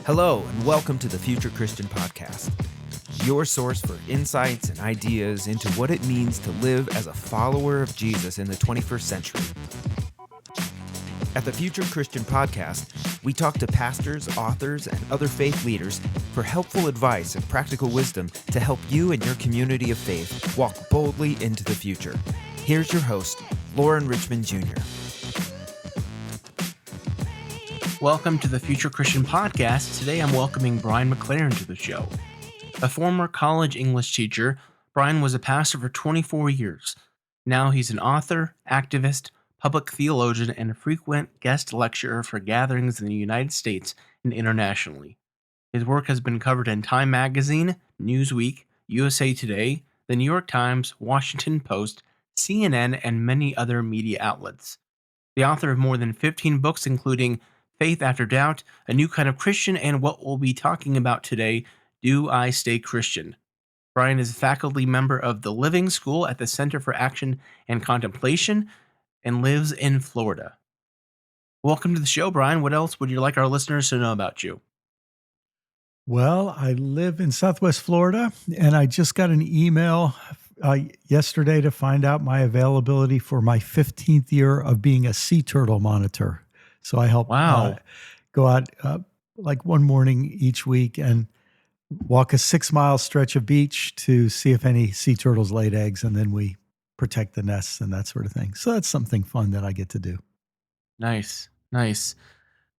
Hello, and welcome to the Future Christian Podcast, your source for insights and ideas into what it means to live as a follower of Jesus in the 21st century. At the Future Christian Podcast, we talk to pastors, authors, and other faith leaders for helpful advice and practical wisdom to help you and your community of faith walk boldly into the future. Here's your host, Lauren Richmond Jr. Welcome to the Future Christian Podcast. Today I'm welcoming Brian McLaren to the show. A former college English teacher, Brian was a pastor for 24 years. Now he's an author, activist, public theologian, and a frequent guest lecturer for gatherings in the United States and internationally. His work has been covered in Time Magazine, Newsweek, USA Today, the New York Times, Washington Post, CNN, and many other media outlets. The author of more than 15 books, including Faith After Doubt, A New Kind of Christian, and what we'll be talking about today, Do I Stay Christian? Brian is a faculty member of the Living School at the Center for Action and Contemplation and lives in Florida. Welcome to the show, Brian. What else would you like our listeners to know about you? Well, I live in Southwest Florida, and I just got an email yesterday to find out my availability for my 15th year of being a sea turtle monitor. So I help go out like one morning each week and walk a 6-mile stretch of beach to see if any sea turtles laid eggs, and then we protect the nests and that sort of thing. So that's something fun that I get to do. Nice.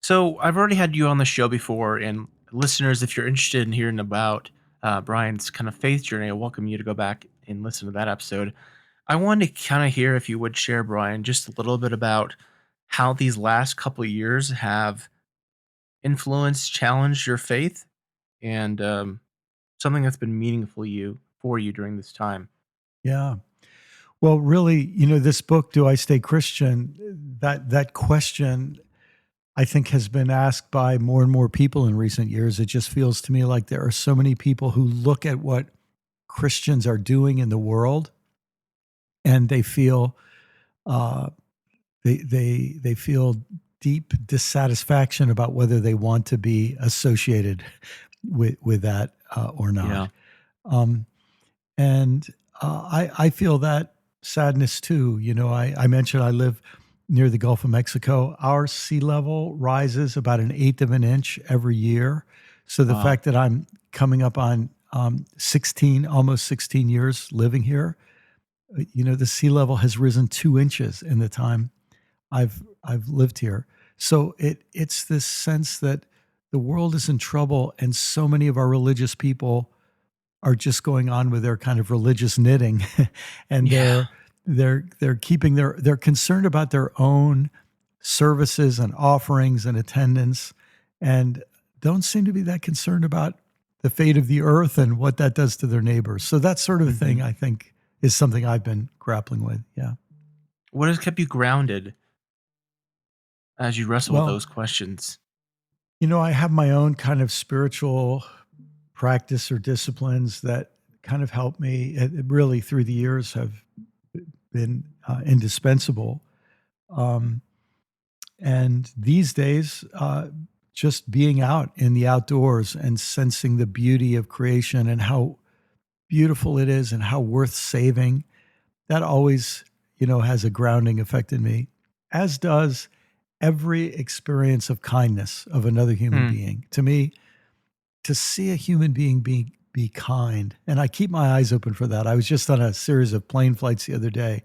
So I've already had you on the show before, and listeners, if you're interested in hearing about Brian's kind of faith journey, I welcome you to go back and listen to that episode. I wanted to kind of hear if you would share, Brian, just a little bit about how these last couple of years have influenced, challenged your faith, and something that's been meaningful for you during this time. Yeah. Well, really, this book, Do I Stay Christian? That question, I think, has been asked by more and more people in recent years. It just feels to me like there are so many people who look at what Christians are doing in the world, and they feel they feel deep dissatisfaction about whether they want to be associated with that or not. Yeah. I feel that sadness too. I mentioned I live near the Gulf of Mexico. Our sea level rises about 1/8 of an inch every year. So the fact that I'm coming up on almost 16 years living here, the sea level has risen 2 inches in the time I've lived here. So it's this sense that the world is in trouble, and so many of our religious people are just going on with their kind of religious knitting, and they're keeping they're concerned about their own services and offerings and attendance, and don't seem to be that concerned about the fate of the earth and what that does to their neighbors. So that sort of thing, I think, is something I've been grappling with. Yeah. What has kept you grounded as you wrestle with those questions? I have my own kind of spiritual practice or disciplines that kind of help me. It really, through the years, have been indispensable. And these days, just being out in the outdoors and sensing the beauty of creation and how beautiful it is and how worth saving, that always, has a grounding effect in me, as does every experience of kindness of another human being. To me, to see a human being be kind, and I keep my eyes open for that. I was just on a series of plane flights the other day,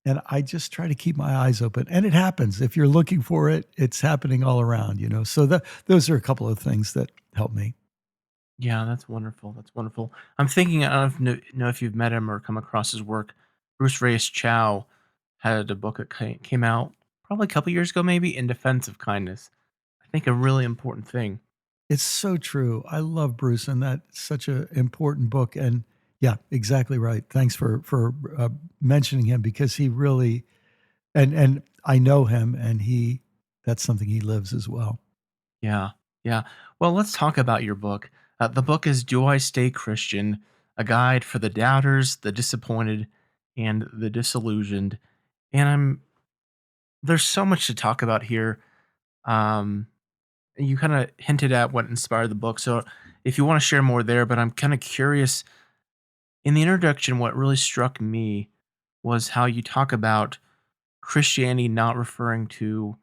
and I just try to keep my eyes open. And it happens. If you're looking for it, it's happening all around, So those are a couple of things that help me. Yeah, that's wonderful. I'm thinking, I don't know if you've met him or come across his work. Bruce Reyes Chow had a book that came out probably a couple years ago, maybe, In Defense of Kindness. I think a really important thing. It's so true. I love Bruce, and that's such an important book. And yeah, exactly right. Thanks for mentioning him, because he really, and I know him, and that's something he lives as well. Yeah. Well, let's talk about your book. The book is Do I Stay Christian? A Guide for the Doubters, the Disappointed, and the Disillusioned. And there's so much to talk about here. you kind of hinted at what inspired the book. So if you want to share more there, but I'm kind of curious in the introduction, what really struck me was how you talk about Christianity not referring to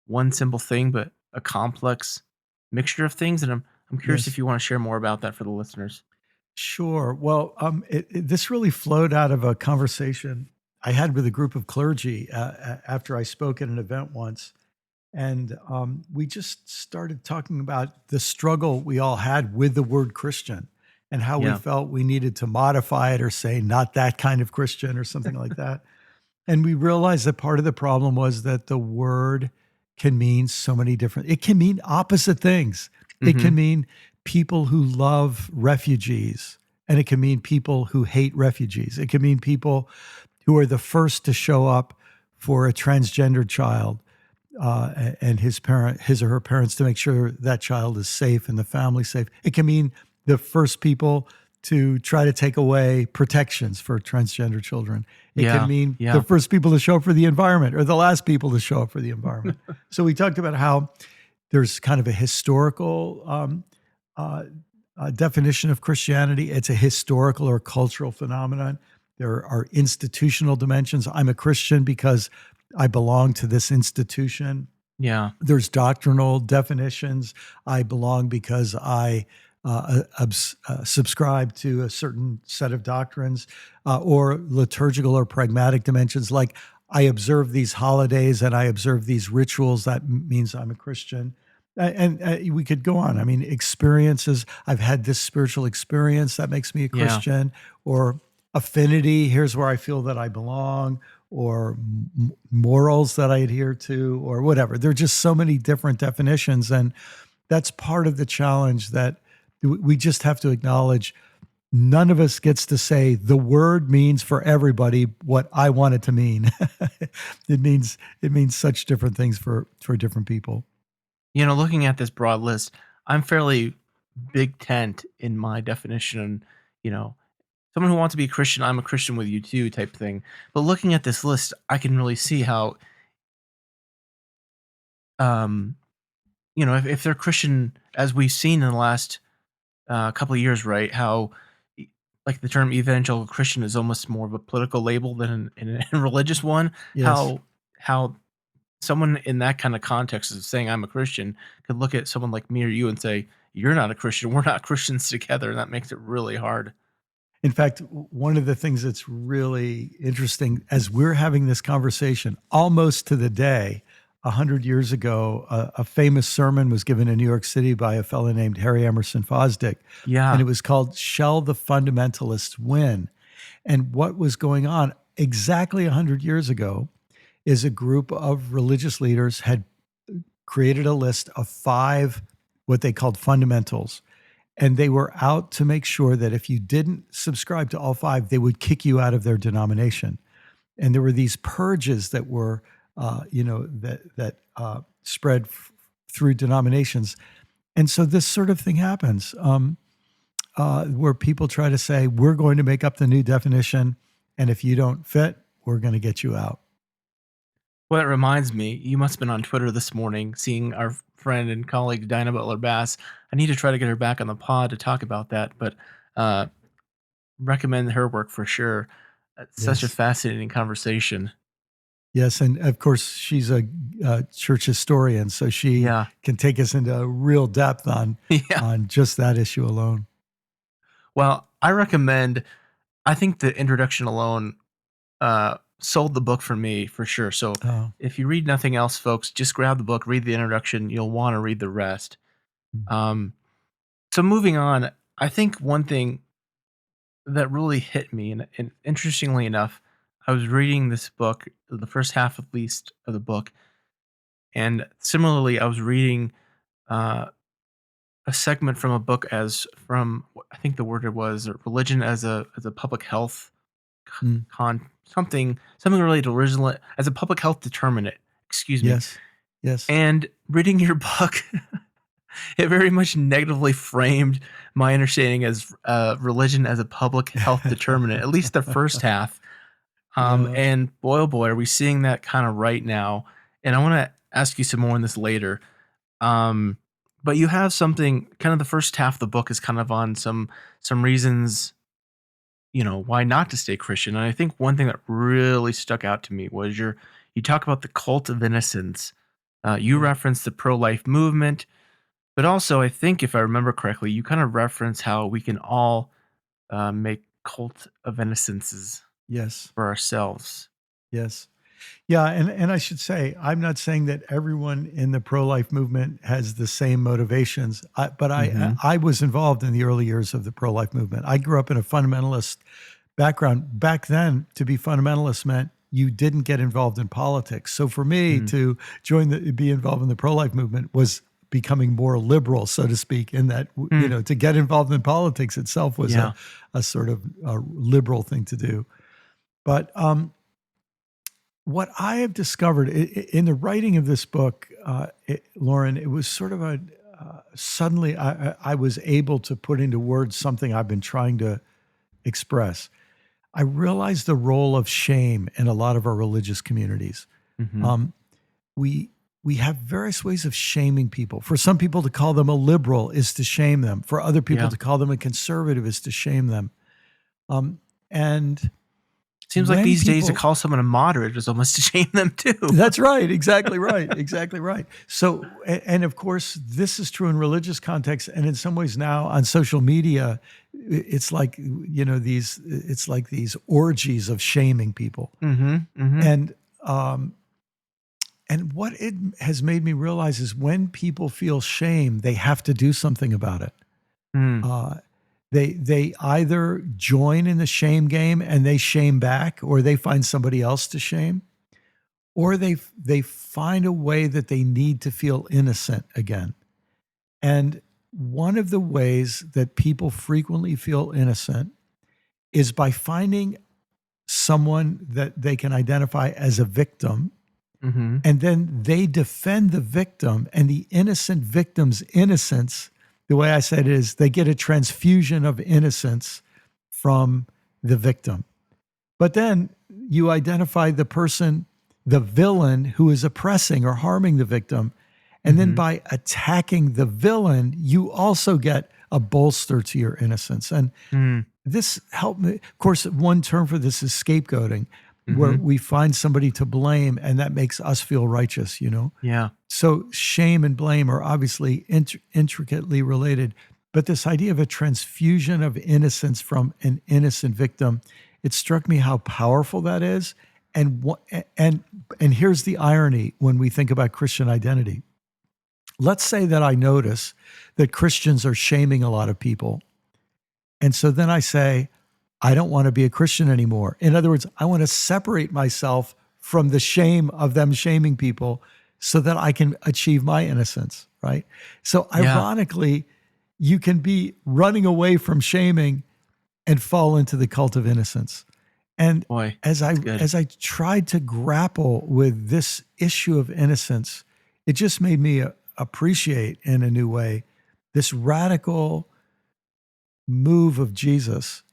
one simple thing, but a complex mixture of things. And I'm curious if Yes. you want to share more about that for the listeners. Sure. Well, this really flowed out of a conversation I had with a group of clergy after I spoke at an event once. And we just started talking about the struggle we all had with the word Christian and how we Yeah. felt we needed to modify it or say, not that kind of Christian or something like that. And we realized that part of the problem was that the word can mean so many different, it can mean opposite things. It Mm-hmm. can mean people who love refugees, and it can mean people who hate refugees. It can mean people who are the first to show up for a transgender child and his or her parents to make sure that child is safe and the family safe. It can mean the first people to try to take away protections for transgender children. It can Yeah. mean the Yeah. first people to show up for the environment or the last people to show up for the environment. So we talked about how there's kind of a historical uh, definition of Christianity. It's a historical or cultural phenomenon. There are institutional dimensions. I'm a Christian because I belong to this institution. Yeah. There's doctrinal definitions. I belong because I subscribe to a certain set of doctrines, or liturgical or pragmatic dimensions, like I observe these holidays and I observe these rituals. That means I'm a Christian. And we could go on. I mean, experiences. I've had this spiritual experience that makes me a Yeah. Christian, or affinity. Here's where I feel that I belong, or morals that I adhere to, or whatever. There are just so many different definitions. And that's part of the challenge that we just have to acknowledge. None of us gets to say the word means for everybody what I want it to mean. it means such different things for different people. Looking at this broad list, I'm fairly big tent in my definition. You know, someone who wants to be a Christian, I'm a Christian with you too, type thing. But looking at this list, I can really see how, um, if they're Christian, as we've seen in the last couple of years, right? How, like the term evangelical Christian is almost more of a political label than a religious one. Yes. How someone in that kind of context of saying I'm a Christian could look at someone like me or you and say, "You're not a Christian. We're not Christians together," and that makes it really hard. In fact, one of the things that's really interesting as we're having this conversation, almost to the day, 100 years ago, a famous sermon was given in New York City by a fellow named Harry Emerson Fosdick, and Yeah, it was called "Shall the Fundamentalists Win?" And what was going on exactly 100 years ago is a group of religious leaders had created a list of 5 what they called fundamentals. And they were out to make sure that if you didn't subscribe to all 5, they would kick you out of their denomination. And there were these purges that were, that spread through denominations. And so this sort of thing happens, where people try to say, we're going to make up the new definition. And if you don't fit, we're going to get you out. well, it reminds me, you must have been on Twitter this morning seeing our friend and colleague Dinah Butler Bass. I need to try to get her back on the pod to talk about that, but uh, recommend her work for sure. It's such a Yes. fascinating conversation. Yes, and of course she's a church historian, so she Yeah, can take us into real depth on yeah. just that issue alone. Well, I recommend. I think the introduction alone sold the book for me for sure. So Oh, if you read nothing else, folks, just grab the book, read the introduction. You'll want to read the rest. mm, Um, so moving on, I think one thing that really hit me, and interestingly enough, I was reading this book, the first half at least of the book, and similarly, I was reading uh, a segment from a book as from I think the word it was religion as a public health mm, something related to original as a public health determinant. Excuse me. yes, yes. And reading your book, it very much negatively framed my understanding as religion as a public health determinant. At least the first half. Yeah. And boy, oh boy, are we seeing that kind of right now? And I want to ask you some more on this later. But you have something, kind of the first half of the book is kind of on some reasons, why not to stay Christian. And I think one thing that really stuck out to me was you talk about the cult of innocence. You Yeah. reference the pro-life movement, but also I think if I remember correctly, you kind of reference how we can all make cult of innocences Yes. for ourselves. Yes. Yeah, and I should say, I'm not saying that everyone in the pro-life movement has the same motivations, but Hmm. I was involved in the early years of the pro-life movement. I grew up in a fundamentalist background. Back then, to be fundamentalist meant you didn't get involved in politics. So for me Mm. to be involved in the pro-life movement was becoming more liberal, so to speak, in that, Mm. to get involved in politics itself was Yeah. a sort of a liberal thing to do. But what I have discovered in the writing of this book, Lauren, it was sort of suddenly I was able to put into words something I've been trying to express. I realized the role of shame in a lot of our religious communities. Hmm. Um, we we have various ways of shaming people. For some people, to call them a liberal is to shame them. For other people, Yeah. to call them a conservative is to shame them. And Seems like when these days to people call someone a moderate is almost to shame them too. That's right. Exactly right. Exactly right. So, and of course, this is true in religious contexts, and in some ways now on social media, it's like it's like these orgies of shaming people, Hmm. Hmm. and um, and what it has made me realize is when people feel shame, they have to do something about it. Mm. Uh, they either join in the shame game and they shame back, or they find somebody else to shame, or they find a way that they need to feel innocent again. And one of the ways that people frequently feel innocent is by finding someone that they can identify as a victim, Hmm. and then they defend the victim, and the innocent victim's innocence, the way I said it is they get a transfusion of innocence from the victim. But then you identify the person, the villain who is oppressing or harming the victim. And then Hmm. by attacking the villain, you also get a bolster to your innocence. And Mm. this helped me. Of course, one term for this is scapegoating, where Hmm. we find somebody to blame and that makes us feel righteous. Yeah. So shame and blame are obviously intricately related, but this idea of a transfusion of innocence from an innocent victim, it struck me how powerful that is. And and here's the irony when we think about Christian identity. Let's say that I notice that Christians are shaming a lot of people. And so then I say, I don't want to be a Christian anymore. In other words, I want to separate myself from the shame of them shaming people so that I can achieve my innocence, right? So Yeah. ironically, you can be running away from shaming and fall into the cult of innocence. And Boy, as I that's good. as I tried to grapple with this issue of innocence, it just made me appreciate in a new way this radical move of Jesus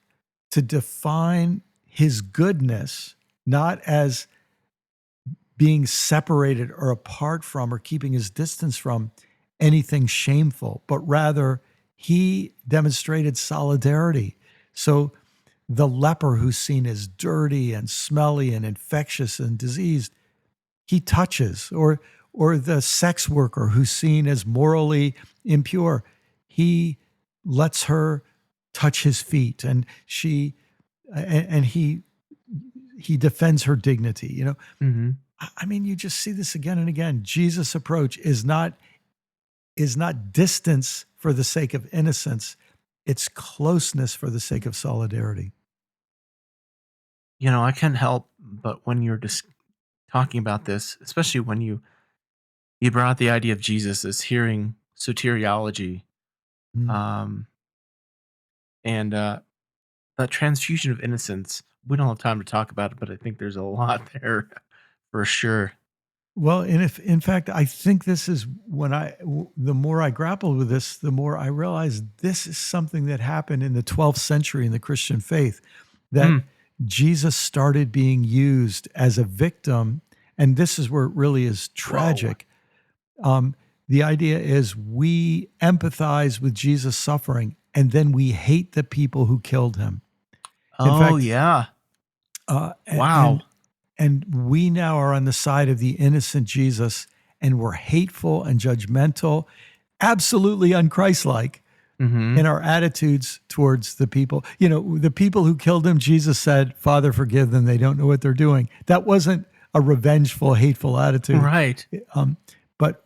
to define his goodness not as being separated or apart from or keeping his distance from anything shameful, but rather he demonstrated solidarity. So the leper who's seen as dirty and smelly and infectious and diseased, he touches, or the sex worker who's seen as morally impure, he lets her touch his feet, and he defends her dignity. Hmm. I mean, you just see this again and again. Jesus' approach is not distance for the sake of innocence, it's closeness for the sake of solidarity. I can't help but when you're just talking about this, especially when you brought the idea of Jesus as hearing soteriology, Mm. um, and that transfusion of innocence. We don't have time to talk about it, but I think there's a lot there for sure. Well, and if in fact, I think this is when the more I grappled with this, the more I realized this is something that happened in the 12th century in the Christian faith, that Mm. Jesus started being used as a victim. And this is where it really is Whoa. tragic. Um, The idea is we empathize with Jesus' suffering, and then we hate the people who killed him. In Oh, fact, yeah. uh, a- Wow. and and we now are on the side of the innocent Jesus, and we're hateful and judgmental, absolutely unchristlike Mm-hmm. in our attitudes towards the people. The people who killed him, Jesus said, "Father, forgive them. They don't know what they're doing." That wasn't a revengeful, hateful attitude. Right. But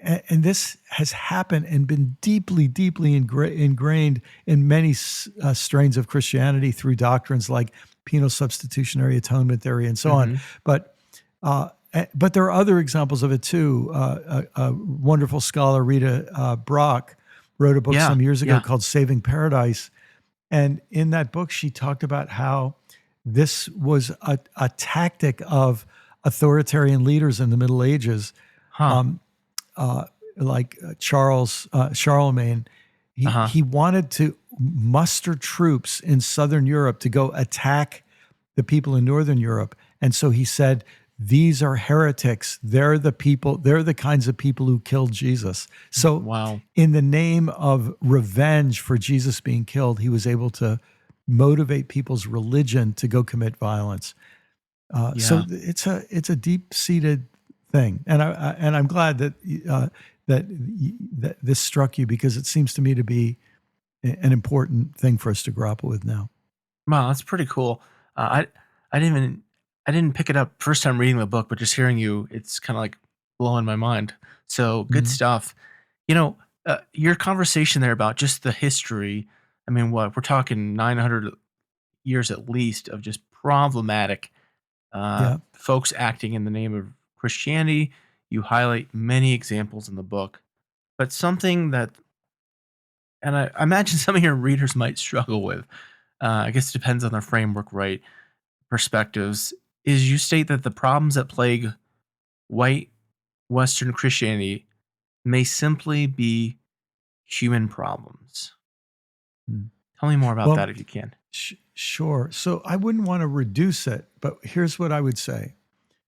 and this has happened and been deeply, deeply ingrained in many strains of Christianity through doctrines like penal substitutionary atonement theory and so on. Mm-hmm. But there are other examples of it too. A wonderful scholar, Rita Brock, wrote a book Yeah. some years ago Yeah. called Saving Paradise. And in that book, she talked about how this was a tactic of authoritarian leaders in the Middle Ages, Huh. like Charlemagne. Uh-huh. He wanted to muster troops in Southern Europe to go attack the people in Northern Europe. And so he said, these are heretics. They're the people, they're the kinds of people who killed Jesus. So Wow. in the name of revenge for Jesus being killed, he was able to motivate people's religion to go commit violence. So Yeah. it's a deep seated thing, and I'm glad that that this struck you, because it seems to me to be an important thing for us to grapple with now. Wow, that's pretty cool. I didn't pick it up first time reading the book, but just hearing you, it's kind of like blowing my mind. So good Mhm. stuff. Your conversation there about just the history. I mean, what we're talking 900 years at least of just problematic Yeah, folks acting in the name of Christianity. You highlight many examples in the book, but something that, and I imagine some of your readers might struggle with. I guess it depends on their framework, right? Perspectives. Is you state that the problems that plague white Western Christianity may simply be human problems. Mm. Tell me more about Well, that if you can. sure. So I wouldn't want to reduce it, but here's what I would say: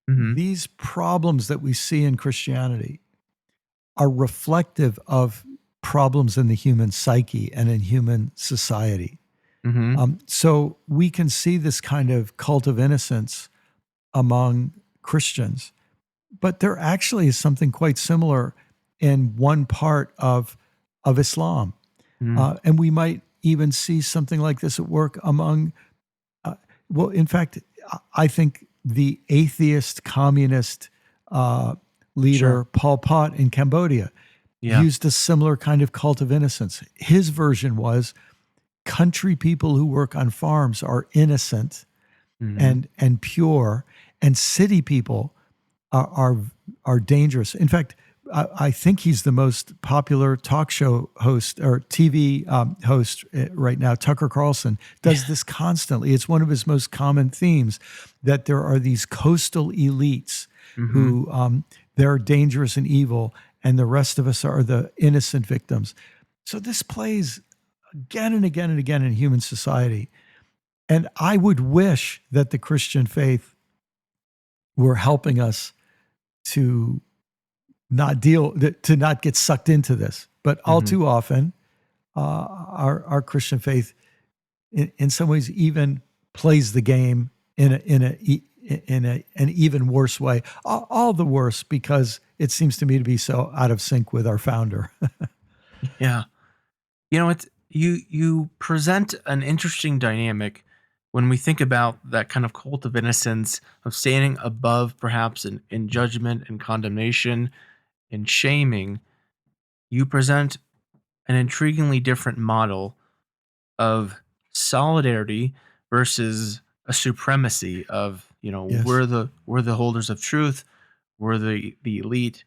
Mm-hmm. these problems that we see in Christianity are reflective of problems in the human psyche and in human society. Mm-hmm. So we can see this kind of cult of innocence among Christians, but there actually is something quite similar in one part of Islam, Mm-hmm. and we might even see something like this at work among. Well, in fact, I think the atheist communist leader Sure. Pol Pot in Cambodia Yeah. used a similar kind of cult of innocence. His version was country people who work on farms are innocent Mm-hmm. and pure, and city people are dangerous. In fact, I think he's the most popular talk show host or TV host right now. Tucker Carlson does this constantly. It's one of his most common themes, that there are these coastal elites Mm-hmm. who they're dangerous and evil, and the rest of us are the innocent victims. So this plays again and again and again in human society. And I would wish that the Christian faith were helping us to to not get sucked into this. But all Mm-hmm. too often, our Christian faith, in some ways, even plays the game in an even worse way. All the worse because it seems to me to be so out of sync with our founder. Yeah. It's you present an interesting dynamic when we think about that kind of cult of innocence of standing above perhaps in judgment and condemnation and shaming. You present an intriguingly different model of solidarity versus a supremacy of, Yes. we're the holders of truth, we're the elite,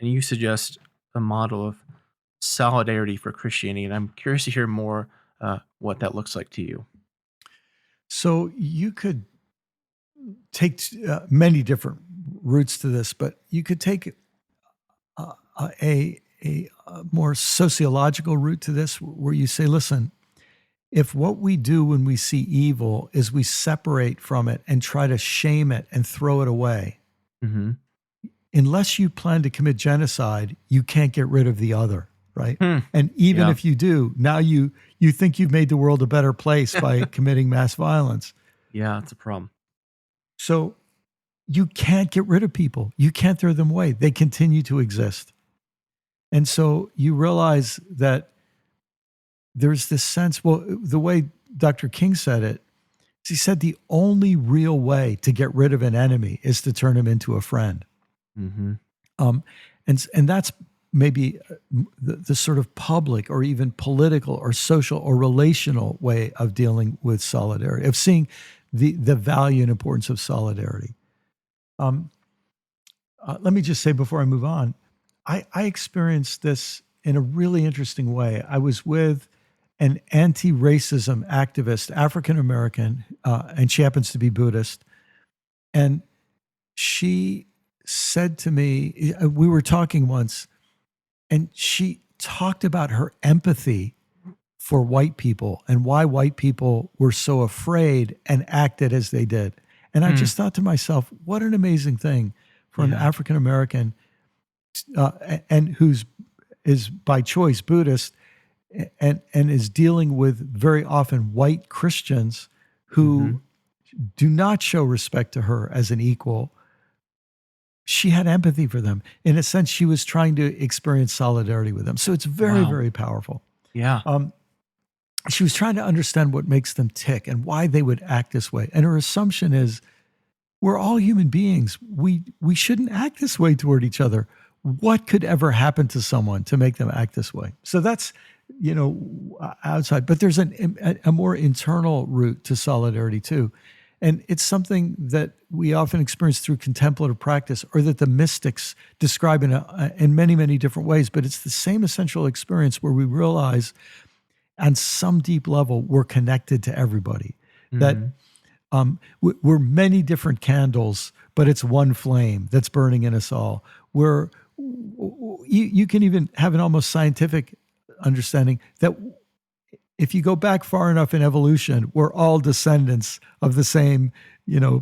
and you suggest a model of solidarity for Christianity, and I'm curious to hear more what that looks like to you. So you could take many different routes to this, but you could take a more sociological route to this, where you say, listen, if what we do when we see evil is we separate from it and try to shame it and throw it away, Mm-hmm. unless you plan to commit genocide, you can't get rid of the other, right? Hmm. And even Yeah. if you do, now you think you've made the world a better place by committing mass violence. Yeah, it's a problem. So you can't get rid of people. You can't throw them away. They continue to exist. And so you realize that there's this sense, well, the way Dr. King said it, he said the only real way to get rid of an enemy is to turn him into a friend. Mm-hmm. And that's maybe the sort of public or even political or social or relational way of dealing with solidarity, of seeing the value and importance of solidarity. Let me just say before I move on, I experienced this in a really interesting way. I was with an anti-racism activist, African American, and she happens to be Buddhist. And she said to me, we were talking once, and she talked about her empathy for white people and why white people were so afraid and acted as they did. And I just thought to myself, what an amazing thing for an Yeah. African American and is by choice Buddhist and is dealing with very often white Christians who do not show respect to her as an equal. She had empathy for them. In a sense, she was trying to experience solidarity with them. So it's very, Wow. very powerful. Yeah. She was trying to understand what makes them tick and why they would act this way. And her assumption is we're all human beings. We shouldn't act this way toward each other. What could ever happen to someone to make them act this way? So that's, outside. But there's a more internal route to solidarity too. And it's something that we often experience through contemplative practice, or that the mystics describe in many, many different ways. But it's the same essential experience where we realize on some deep level, we're connected to everybody. That we're many different candles, but it's one flame that's burning in us all. You can even have an almost scientific understanding that if you go back far enough in evolution, we're all descendants of the same,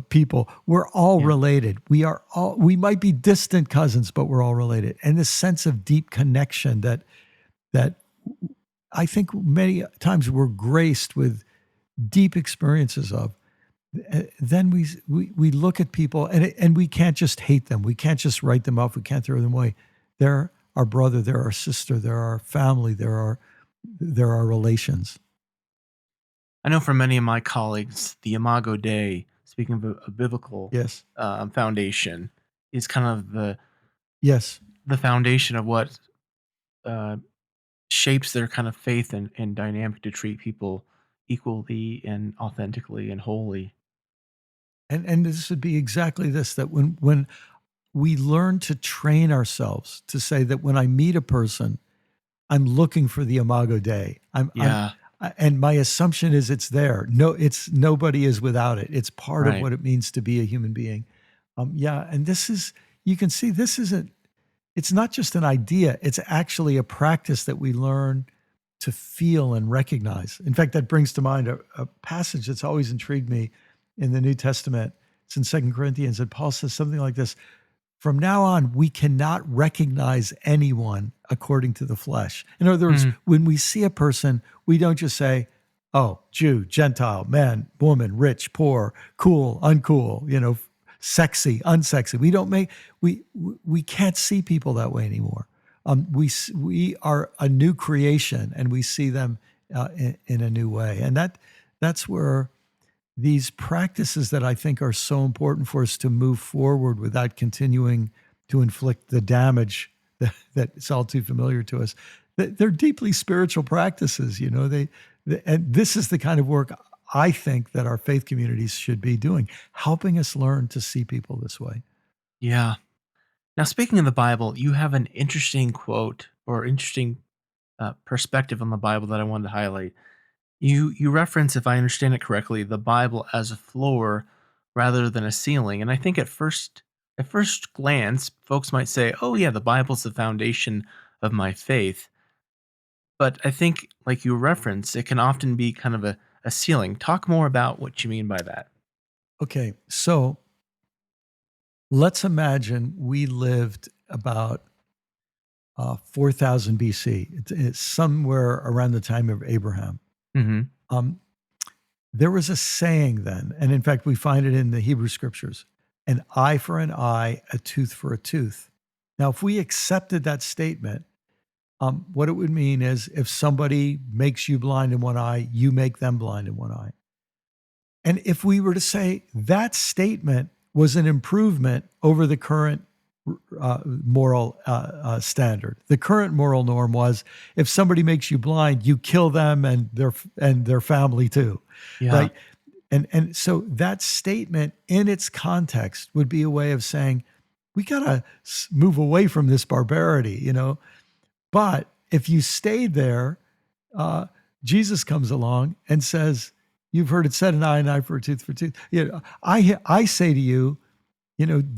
people. We're all related. We might be distant cousins, but we're all related. And this sense of deep connection that I think many times we're graced with deep experiences of. Then we look at people and we can't just hate them. We can't just write them off. We can't throw them away. They're our brother. They're our sister. They're our family. They're our relations. I know for many of my colleagues, the Imago Dei, speaking of a biblical Yes. foundation, is kind of Yes. the foundation of what shapes their kind of faith and dynamic to treat people equally and authentically and wholly. And this would be exactly this, that when we learn to train ourselves to say that when I meet a person, I'm looking for the Imago Dei. And my assumption is it's there. No, nobody is without it. It's part of Right. what it means to be a human being. And you can see it's not just an idea. It's actually a practice that we learn to feel and recognize. In fact, that brings to mind a passage that's always intrigued me in the New Testament. It's in 2 Corinthians, and Paul says something like this: from now on, we cannot recognize anyone according to the flesh. In other words, when we see a person, we don't just say, oh, Jew, Gentile, man, woman, rich, poor, cool, uncool, sexy, unsexy. We can't see people that way anymore. We are a new creation, and we see them in a new way. And that's where these practices that I think are so important for us to move forward without continuing to inflict the damage that's all too familiar to us. They're deeply spiritual practices, and this is the kind of work I think that our faith communities should be doing, helping us learn to see people this way. Yeah. Now, speaking of the Bible, you have an interesting quote or interesting perspective on the Bible that I wanted to highlight. You reference, if I understand it correctly, the Bible as a floor rather than a ceiling. And I think at first glance, folks might say, "Oh yeah, the Bible's the foundation of my faith." But I think, like you reference, it can often be kind of a ceiling. Talk more about what you mean by that. Okay, so Let's imagine we lived about 4000 BC. It's somewhere around the time of Abraham. Mm-hmm. Um, there was a saying then, and in fact, we find it in the Hebrew scriptures: an eye for an eye, a tooth for a tooth. Now, if we accepted that statement, what it would mean is if somebody makes you blind in one eye, you make them blind in one eye. And if we were to say that statement was an improvement over the current moral standard, the current moral norm was if somebody makes you blind, you kill them and their family too, Yeah. right? And so that statement in its context would be a way of saying we gotta move away from this barbarity, But if you stayed there, Jesus comes along and says, "You've heard it said, an eye for a tooth for a tooth." I say to you,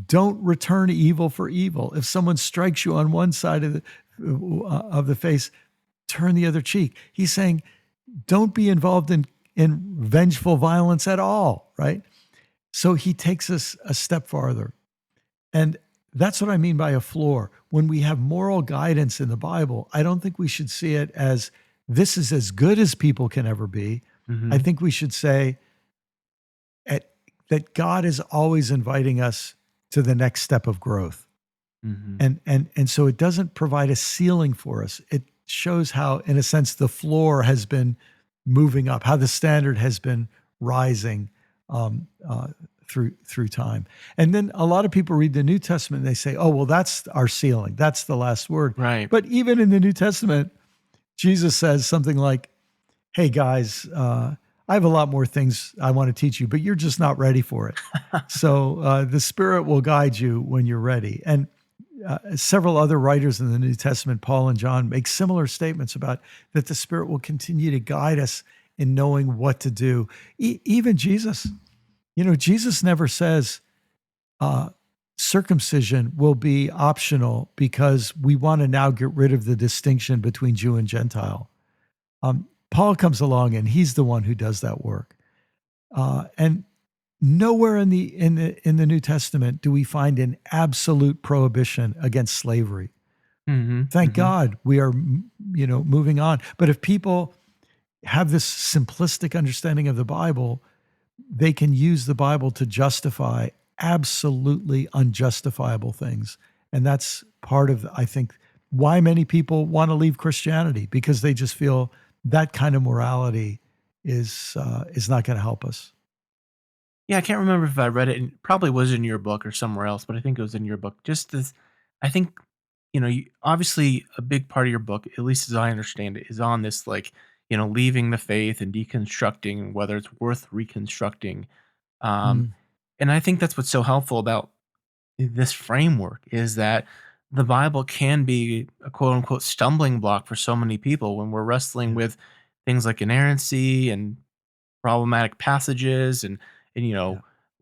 don't return evil for evil. If someone strikes you on one side of the face, turn the other cheek. He's saying, don't be involved in vengeful violence at all, right? So he takes us a step farther. And that's what I mean by a floor. When we have moral guidance in the Bible, I don't think we should see it as this is as good as people can ever be. Mm-hmm. I think we should say that God is always inviting us to the next step of growth. Mm-hmm. And so it doesn't provide a ceiling for us. It shows how, in a sense, the floor has been moving up, how the standard has been rising through time. And then a lot of people read the New Testament and they say, oh, well, that's our ceiling. That's the last word. Right. But even in the New Testament, Jesus says something like, hey, guys, I have a lot more things I want to teach you, but you're just not ready for it. So the Spirit will guide you when you're ready. And several other writers in the New Testament, Paul and John, make similar statements about that the Spirit will continue to guide us in knowing what to do. Even Jesus, Jesus never says circumcision will be optional because we want to now get rid of the distinction between Jew and Gentile. Paul comes along and he's the one who does that work. And nowhere in the New Testament do we find an absolute prohibition against slavery. Mm-hmm. Thank Mm-hmm. God we are, moving on. But if people have this simplistic understanding of the Bible, they can use the Bible to justify absolutely unjustifiable things. And that's part of, I think, why many people want to leave Christianity, because they just feel that kind of morality is not going to help us. Yeah, I can't remember if I read it. It probably was in your book or somewhere else, but I think it was in your book. Just this, I think, obviously a big part of your book, at least as I understand it, is on this, leaving the faith and deconstructing, whether it's worth reconstructing. And I think that's what's so helpful about this framework is that the Bible can be a quote unquote stumbling block for so many people when we're wrestling with things like inerrancy and problematic passages and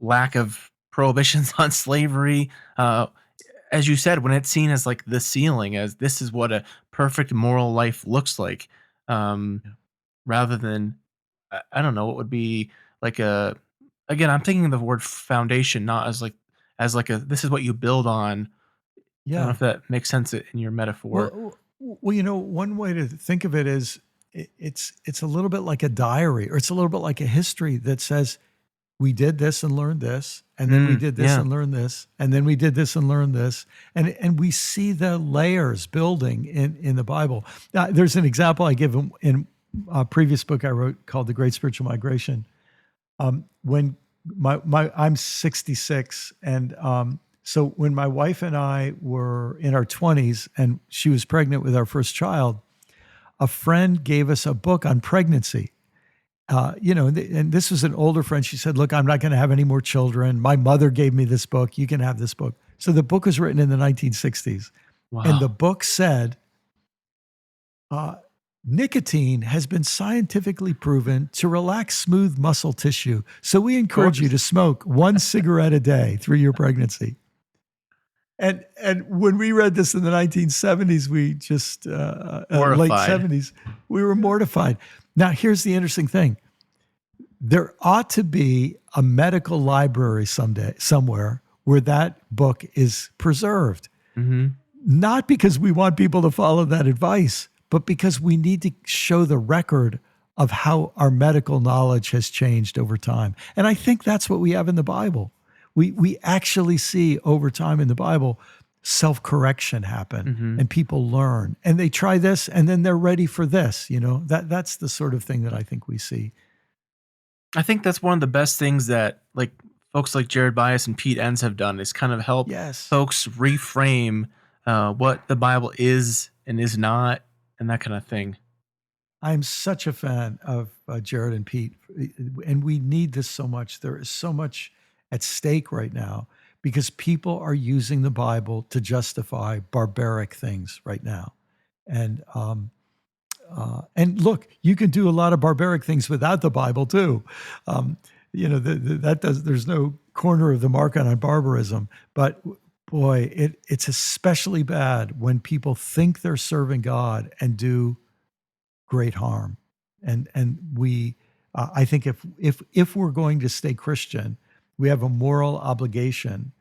lack of prohibitions on slavery. As you said, when it's seen as like the ceiling, as this is what a perfect moral life looks like, rather than I don't know what would be like a. Again, I'm thinking of the word foundation, not as like a this is what you build on. I don't know Yeah. if that makes sense in your metaphor. Well, one way to think of it is it's a little bit like a diary, or it's a little bit like a history that says we did this and learned this, and then we did this Yeah. and learned this, and then we did this and learned this, and we see the layers building in the Bible. There's an example I give in a previous book I wrote called The Great Spiritual Migration. When I'm 66, and so when my wife and I were in our 20s and she was pregnant with our first child, a friend gave us a book on pregnancy. And this was an older friend. She said, look, I'm not going to have any more children. My mother gave me this book. You can have this book. So the book was written in the 1960s. Wow. And the book said, nicotine has been scientifically proven to relax smooth muscle tissue. So we encourage you to smoke 1 cigarette a day through your pregnancy. And when we read this in the 1970s, we just, late 70s, we were mortified. Now, here's the interesting thing. There ought to be a medical library somewhere where that book is preserved. Mm-hmm. Not because we want people to follow that advice, but because we need to show the record of how our medical knowledge has changed over time. And I think that's what we have in the Bible. We actually see over time in the Bible self-correction happen, Mm-hmm. and people learn, and they try this and then they're ready for this. That's the sort of thing that I think we see. I think that's one of the best things that like folks like Jared Bias and Pete Enns have done is kind of help Yes. folks reframe what the Bible is and is not, and that kind of thing. I'm such a fan of Jared and Pete, and we need this so much. There is so much at stake right now because people are using the Bible to justify barbaric things right now. And look, you can do a lot of barbaric things without the Bible too. Um, there's no corner of the market on barbarism, but boy, it's especially bad when people think they're serving God and do great harm. And I think if we're going to stay Christian, we have a moral obligation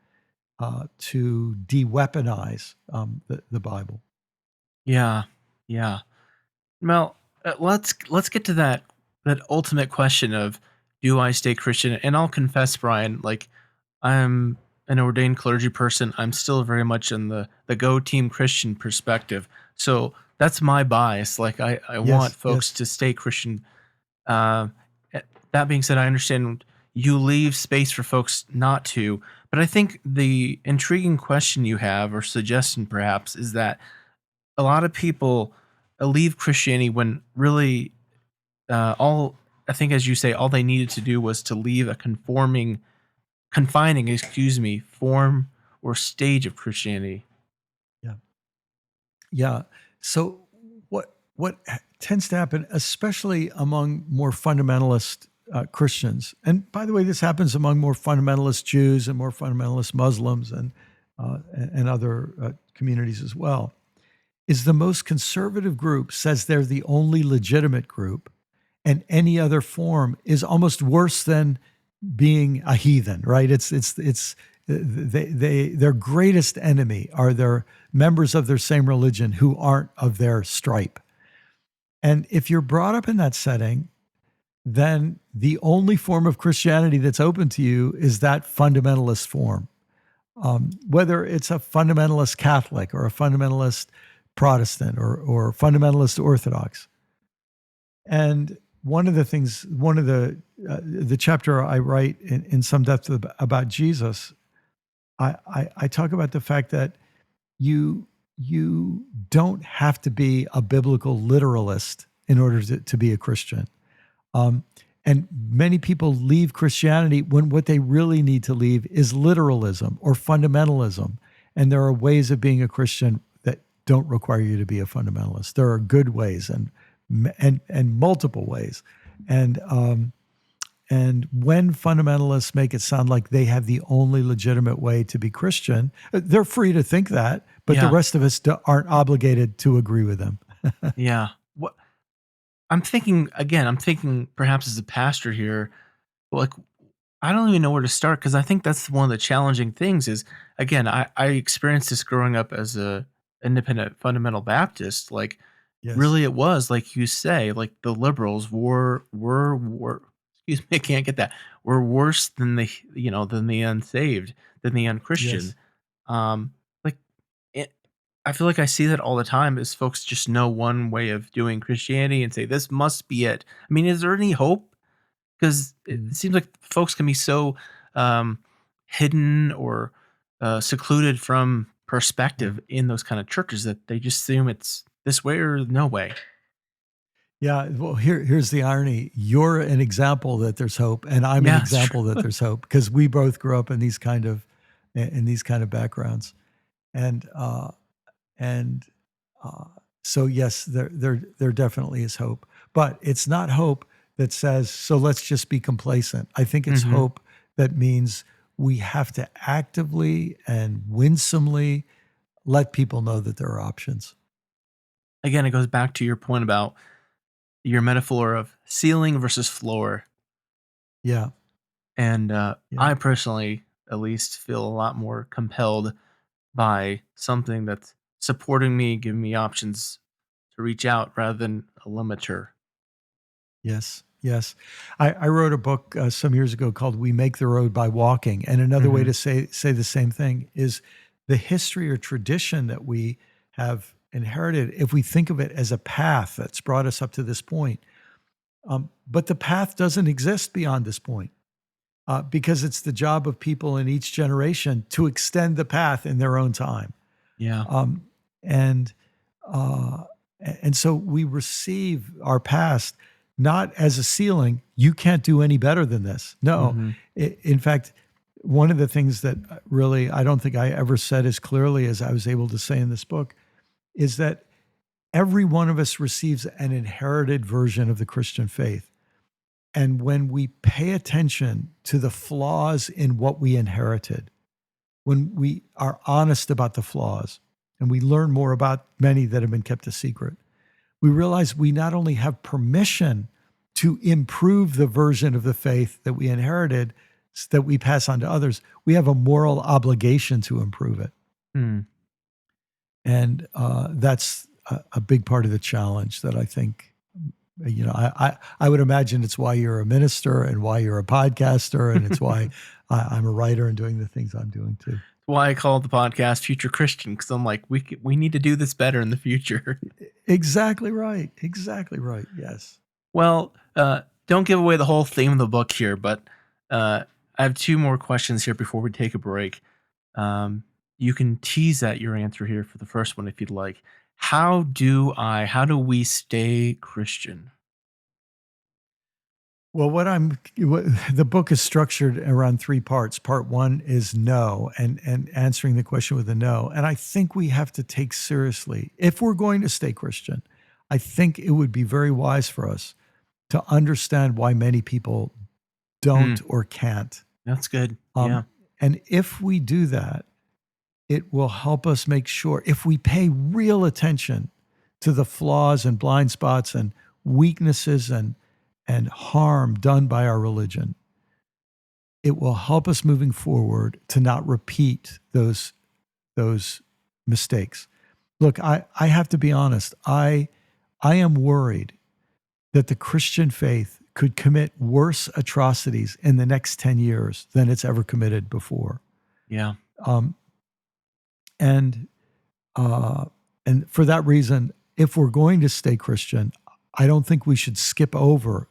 to de-weaponize the Bible. Yeah, yeah. Well, let's get to that ultimate question of do I stay Christian? And I'll confess, Brian, like I'm an ordained clergy person. I'm still very much in the go team Christian perspective. So that's my bias. Like I want Yes, folks yes, to stay Christian. Uh, that being said, I understand you leave space for folks not to. But I think the intriguing question you have, or suggestion perhaps, is that a lot of people leave Christianity when really all I think, as you say, all they needed to do was to leave a confining, form or stage of Christianity. yeah, yeah. So what tends to happen, especially among more fundamentalist Christians, and by the way, this happens among more fundamentalist Jews and more fundamentalist Muslims and other communities as well, is the most conservative group says they're the only legitimate group, and any other form is almost worse than being a heathen, right? It's their greatest enemy are their members of their same religion who aren't of their stripe. And if you're brought up in that setting, then the only form of Christianity that's open to you is that fundamentalist form. Whether it's a fundamentalist Catholic or a fundamentalist Protestant or fundamentalist Orthodox. And one of the chapter I write in some depth about Jesus, I talk about the fact that you don't have to be a biblical literalist in order to be a Christian. And many people leave Christianity when what they really need to leave is literalism or fundamentalism. And there are ways of being a Christian that don't require you to be a fundamentalist. There are good ways and multiple ways. And when fundamentalists make it sound like they have the only legitimate way to be Christian, they're free to think that, but the Yeah. rest of us aren't obligated to agree with them. Yeah. What I'm thinking again, I'm thinking perhaps as a pastor here, like I don't even know where to start because I think that's one of the challenging things is again, I experienced this growing up as a independent fundamental Baptist. Like Yes. really it was like you say, like the liberals were excuse me, I can't get that. Were worse than than the unsaved, than the unchristian. Yes. Like it, I feel like I see that all the time is folks just know one way of doing Christianity and say this must be it. I mean, is there any hope? Because it Mm. seems like folks can be so um, hidden or secluded from Yeah. perspective in those kind of churches that they just assume it's this way or no way. Yeah, well, here's the irony. You're an example that there's hope, and I'm an Yeah, it's example that true. there's hope because we both grew up in these kind of backgrounds, and and uh, so yes, there definitely is hope, but it's not hope that says so let's just be complacent. I think it's Hmm. hope that means we have to actively and winsomely let people know that there are options. Again, it goes back to your point about your metaphor of ceiling versus floor. Yeah, And yeah, I personally at least feel a lot more compelled by something that's supporting me, giving me options to reach out rather than a limiter. Yes, yes. I wrote a book some years ago called "We Make the Road by Walking," and another way Hmm. to say the same thing is the history or tradition that we have inherited. If we think of it as a path that's brought us up to this point, but the path doesn't exist beyond this point because it's the job of people in each generation to extend the path in their own time. Yeah. Um, and uh, and so we receive our past not as a ceiling. You can't do any better than this. No, Hmm. in fact, one of the things that really I don't think I ever said as clearly as I was able to say in this book is that every one of us receives an inherited version of the Christian faith. And when we pay attention to the flaws in what we inherited, when we are honest about the flaws and we learn more about many that have been kept a secret, we realize we not only have permission to improve the version of the faith that we inherited, that we pass on to others, we have a moral obligation to improve it. Hmm. And that's a big part of the challenge that I think, I would imagine it's why you're a minister and why you're a podcaster, and it's why I'm a writer and doing the things I'm doing too. Why I call the podcast Future Christian, because I'm like, we need to do this better in the future. Exactly right. Exactly right. Yes. Well, don't give away the whole theme of the book here, but I have two more questions here before we take a break. Um, you can tease at your answer here for the first one if you'd like. How do we stay Christian? Well, the book is structured around three parts. Part one is no, and answering the question with a no. And I think we have to take seriously, if we're going to stay Christian, I think it would be very wise for us to understand why many people Hmm, don't or can't. that's good. Um, Yeah. and if we do that, it will help us make sure, if we pay real attention to the flaws and blind spots and weaknesses and harm done by our religion, it will help us moving forward to not repeat those mistakes. Look, I have to be honest. I am worried that the Christian faith could commit worse atrocities in the next 10 years than it's ever committed before. Yeah. Um, and uh, and for that reason, if we're going to stay Christian, I don't think we should skip over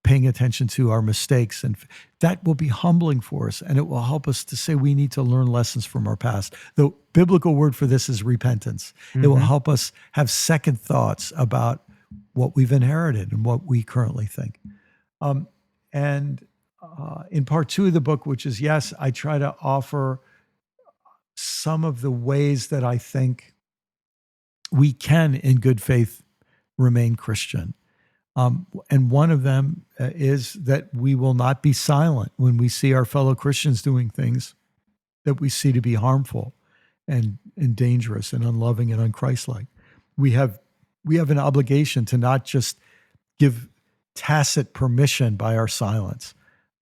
paying attention to our mistakes, and that will be humbling for us, and it will help us to say we need to learn lessons from our past. The biblical word for this is repentance. It will Hmm. help us have second thoughts about what we've inherited and what we currently think. Um, and in part two of the book, which is yes, I try to offer some of the ways that I think we can, in good faith, remain Christian. And one of them is that we will not be silent when we see our fellow Christians doing things that we see to be harmful and dangerous and unloving and unchristlike. We have we have an obligation to not just give tacit permission by our silence.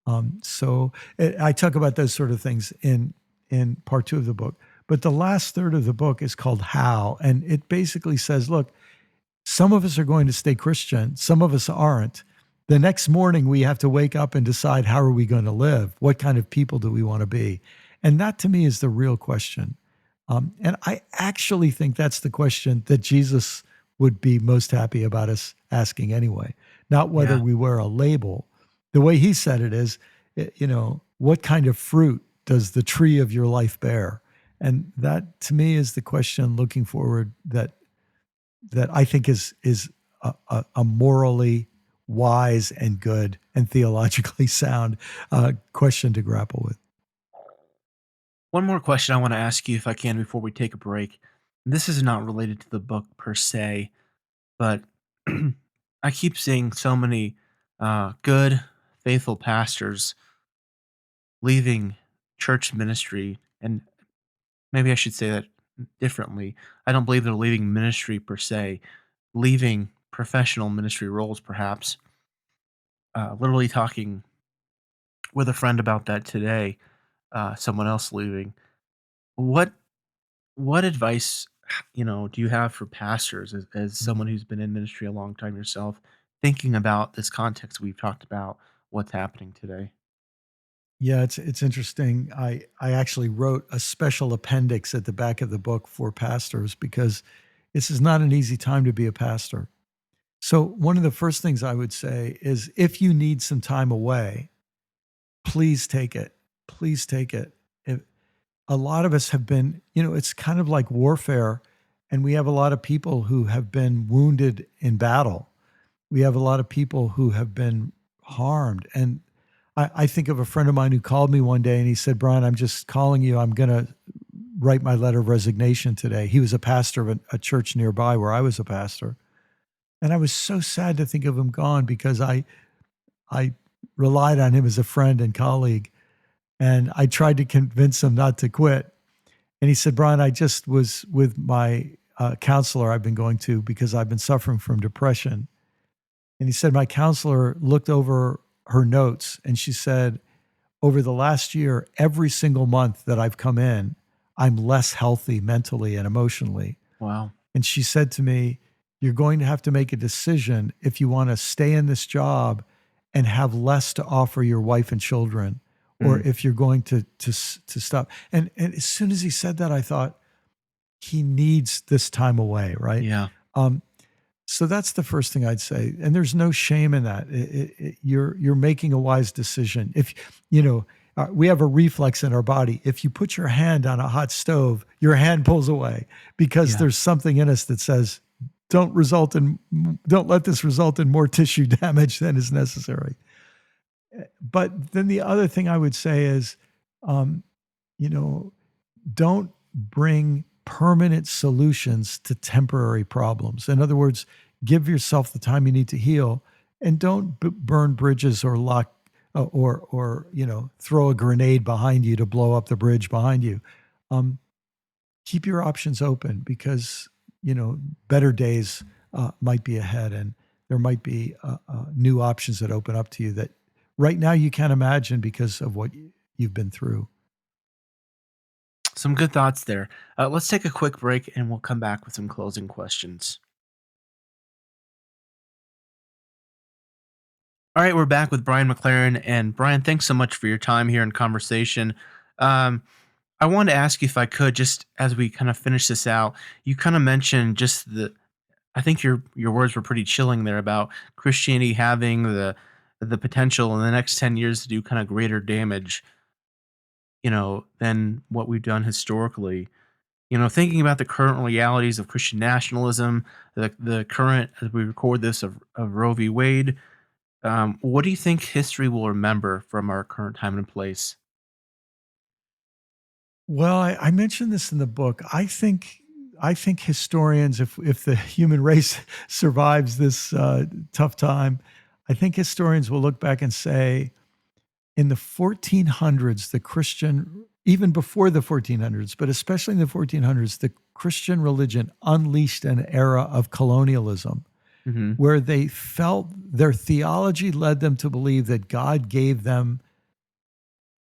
I talk about those sort of things in part two of the book. But the last third of the book is called How, and it basically says, look, some of us are going to stay Christian, some of us aren't. The next morning, we have to wake up and decide, how are we going to live? What kind of people do we want to be? And that to me is the real question. And I actually think that's the question that Jesus would be most happy about us asking anyway, not whether Yeah. we wear a label. The way he said it is, what kind of fruit does the tree of your life bear? And that to me is the question looking forward that I think is a morally wise and good and theologically sound question to grapple with. One more question I want to ask you, if I can, before we take a break. This is not related to the book per se, but I keep seeing so many good, faithful pastors leaving church ministry, and maybe I should say that differently. I don't believe they're leaving ministry per se, leaving professional ministry roles, perhaps. Literally talking with a friend about that today. someone else leaving. What what advice, do you have for pastors as Mhm. someone who's been in ministry a long time yourself, thinking about this context we've talked about, what's happening today? Yeah, it's interesting. I actually wrote a special appendix at the back of the book for pastors because this is not an easy time to be a pastor. So one of the first things I would say is if you need some time away, please take it. Please take it. If, a lot of us have been, it's kind of like warfare, and we have a lot of people who have been wounded in battle. We have a lot of people who have been harmed. And I think of a friend of mine who called me one day and he said, Brian, I'm just calling you. I'm going to write my letter of resignation today. He was a pastor of a church nearby where I was a pastor. And I was so sad to think of him gone because I relied on him as a friend and colleague. And I tried to convince him not to quit. And he said, Brian, I just was with my counselor I've been going to because I've been suffering from depression. And he said, my counselor looked over her notes and she said, over the last year, every single month that I've come in, I'm less healthy mentally and emotionally. Wow. And she said to me, you're going to have to make a decision if you want to stay in this job and have less to offer your wife and children, or Mm, if you're going to stop. And as soon as he said that, I thought he needs this time away, right? yeah. Um, so that's the first thing I'd say, and there's no shame in that. You're making a wise decision. If we have a reflex in our body. If you put your hand on a hot stove, your hand pulls away because Yeah. there's something in us that says, don't let this result in more tissue damage than is necessary." But then the other thing I would say is, um, you know, don't bring permanent solutions to temporary problems. In other words, give yourself the time you need to heal, and don't burn bridges or lock or throw a grenade behind you to blow up the bridge behind you. Um, Keep your options open because better days might be ahead, and there might be new options that open up to you that right now you can't imagine because of what you've been through. Some good thoughts there. Let's take a quick break and we'll come back with some closing questions. All right, we're back with Brian McLaren. And Brian, thanks so much for your time here and conversation. Um, I wanted to ask you if I could, just as we kind of finish this out, you kind of mentioned just I think your words were pretty chilling there about Christianity having the potential in the next 10 years to do kind of greater damage, than what we've done historically. Thinking about the current realities of Christian nationalism, the current, as we record this, of Roe v. Wade, what do you think history will remember from our current time and place? Well, I mentioned this in the book. I think historians, if the human race survives this tough time, I think historians will look back and say, in the 1400s, even before the 1400s, but especially in the 1400s, the Christian religion unleashed an era of colonialism Hmm. where they felt their theology led them to believe that God gave them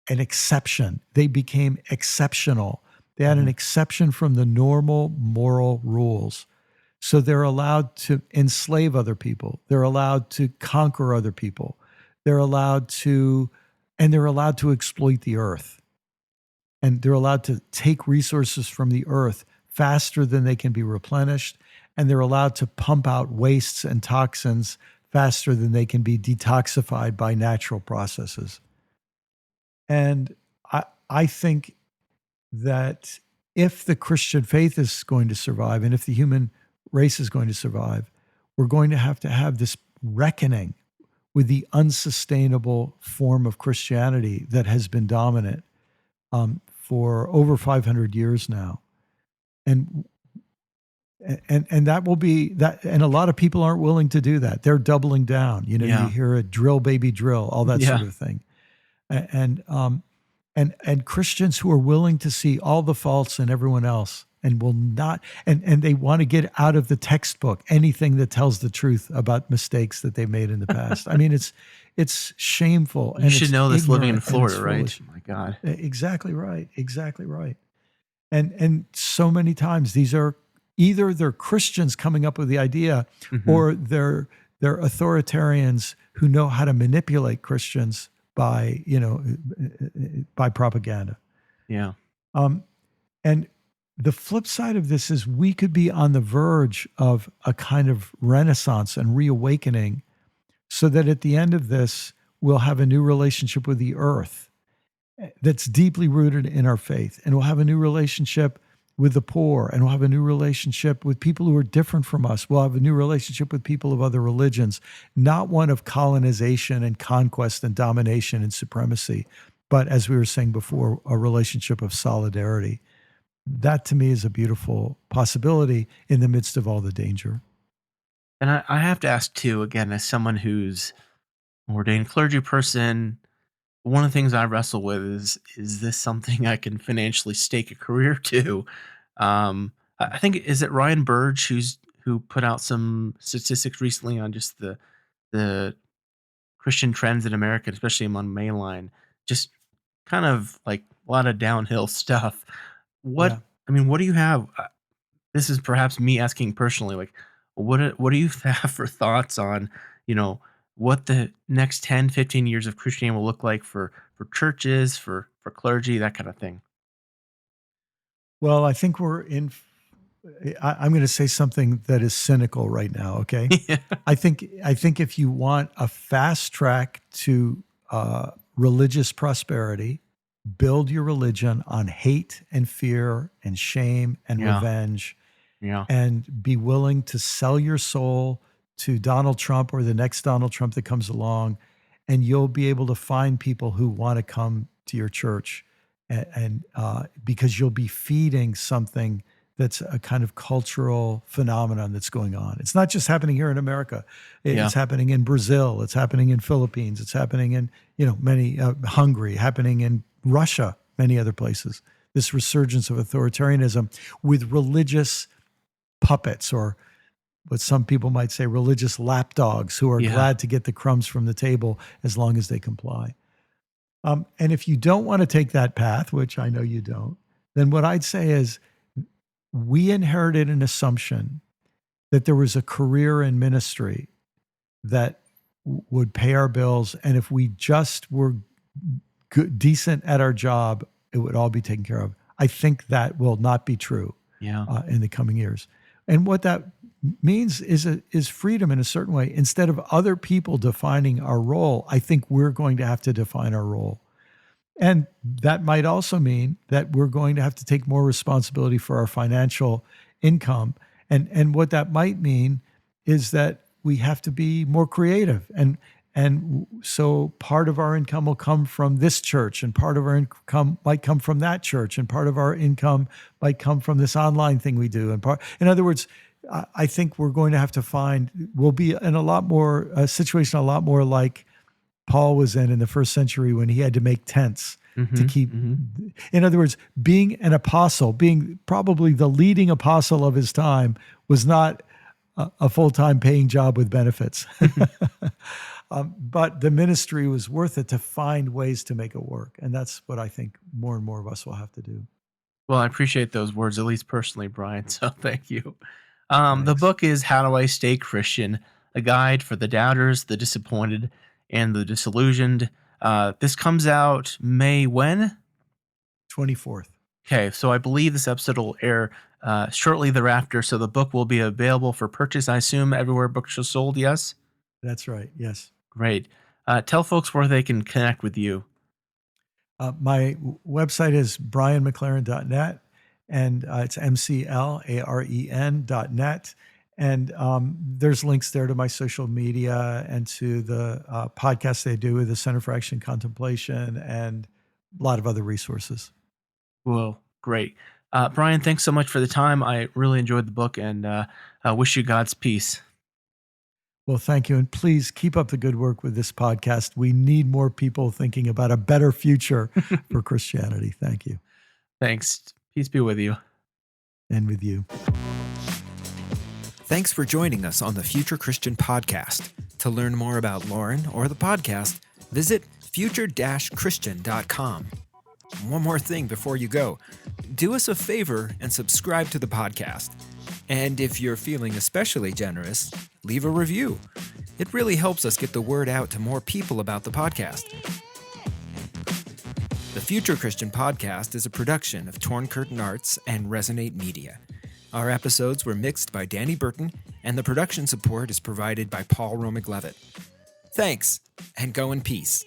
an exception. They became exceptional. They had an Hmm. exception from the normal moral rules. So they're allowed to enslave other people. They're allowed to conquer other people. They're allowed to, and they're allowed to exploit the earth. And they're allowed to take resources from the earth faster than they can be replenished. And they're allowed to pump out wastes and toxins faster than they can be detoxified by natural processes. And I think that if the Christian faith is going to survive and if the human race is going to survive, we're going to have this reckoning with the unsustainable form of Christianity that has been dominant for over 500 years now. And and that will be that, and a lot of people aren't willing to do that. They're doubling down. You Yeah. hear a drill baby drill, all that sort Yeah. of thing. And and Christians who are willing to see all the faults in everyone else and will not, and they want to get out of the textbook anything that tells the truth about mistakes that they made in the past. I mean, it's shameful You and should it's know this living in ignorant and it's Florida, right? foolish. My God. Exactly right. Exactly right. And so many times these are either they're Christians coming up with the idea, Hmm. or they're authoritarians who know how to manipulate Christians by by propaganda. Yeah. Um, and the flip side of this is we could be on the verge of a kind of renaissance and reawakening, so that at the end of this we'll have a new relationship with the earth that's deeply rooted in our faith. And we'll have a new relationship with the poor. And we'll have a new relationship with people who are different from us. We'll have a new relationship with people of other religions, not one of colonization and conquest and domination and supremacy, but as we were saying before, a relationship of solidarity. That to me is a beautiful possibility in the midst of all the danger. And I have to ask too, again, as someone who's an ordained clergy person, one of the things I wrestle with is this something I can financially stake a career to? I think, is it Ryan Burge who put out some statistics recently on just the Christian trends in America, especially among mainline, just kind of like a lot of downhill stuff. Yeah. What do you have? This is perhaps me asking personally, like, what do you have for thoughts on, you know, what the next 10, 15 years of Christianity will look like for churches, for clergy, that kind of thing? Well, I think we're in, I'm going to say something that is cynical right now. Okay. Yeah. I think if you want a fast track to religious prosperity, build your religion on hate and fear and shame and Yeah. revenge, Yeah. and be willing to sell your soul to Donald Trump or the next Donald Trump that comes along, and you'll be able to find people who want to come to your church, and because you'll be feeding something that's a kind of cultural phenomenon that's going on. It's not just happening here in America. Yeah. It's happening in Brazil. It's happening in Philippines. It's happening in many Hungary. Happening in Russia. Many other places. This resurgence of authoritarianism with religious puppets, or what some people might say religious lapdogs, who are Yeah. glad to get the crumbs from the table as long as they comply. And if you don't want to take that path, which I know you don't, then what I'd say is we inherited an assumption that there was a career in ministry that would pay our bills. And if we just were good, decent at our job, it would all be taken care of. I think that will not be true Yeah. in the coming years. And what that means is freedom in a certain way. Instead of other people defining our role, I think we're going to have to define our role. And that might also mean that we're going to have to take more responsibility for our financial income. And what that might mean is that we have to be more creative. And so part of our income will come from this church, and part of our income might come from that church, and part of our income might come from this online thing we do. In other words, I think we're going to have to we'll be in a situation a lot more like Paul was in the first century, when he had to make tents to keep. In other words, being an apostle, being probably the leading apostle of his time, was not a full-time paying job with benefits. But the ministry was worth it to find ways to make it work. And that's what I think more and more of us will have to do. Well, I appreciate those words, at least personally, Brian. So thank you. The Thanks. book is How Do I Stay Christian? A Guide for the Doubters, the Disappointed, and the Disillusioned. This comes out May when? 24th. Okay, so I believe this episode will air shortly thereafter. So the book will be available for purchase, I assume, everywhere books are sold. Yes? That's right. Yes. Great. Tell folks where they can connect with you. My website is brianmclaren.net, and it's MCLAREN.net. And there's links there to my social media and to the podcast they do with the Center for Action and Contemplation, and a lot of other resources. Well, great. Brian, thanks so much for the time. I really enjoyed the book, and I wish you God's peace. Well, thank you. And please keep up the good work with this podcast. We need more people thinking about a better future for Christianity. Thank you. Thanks. Peace be with you. and with you. Thanks for joining us on the Future Christian Podcast. To learn more about Lauren or the podcast, visit future-christian.com. One more thing before you go. Do us a favor and subscribe to the podcast. And if you're feeling especially generous, leave a review. It really helps us get the word out to more people about the podcast. The Future Christian Podcast is a production of Torn Curtain Arts and Resonate Media. Our episodes were mixed by Danny Burton, and the production support is provided by Paul Romig-Levitt. Thanks, and go in peace.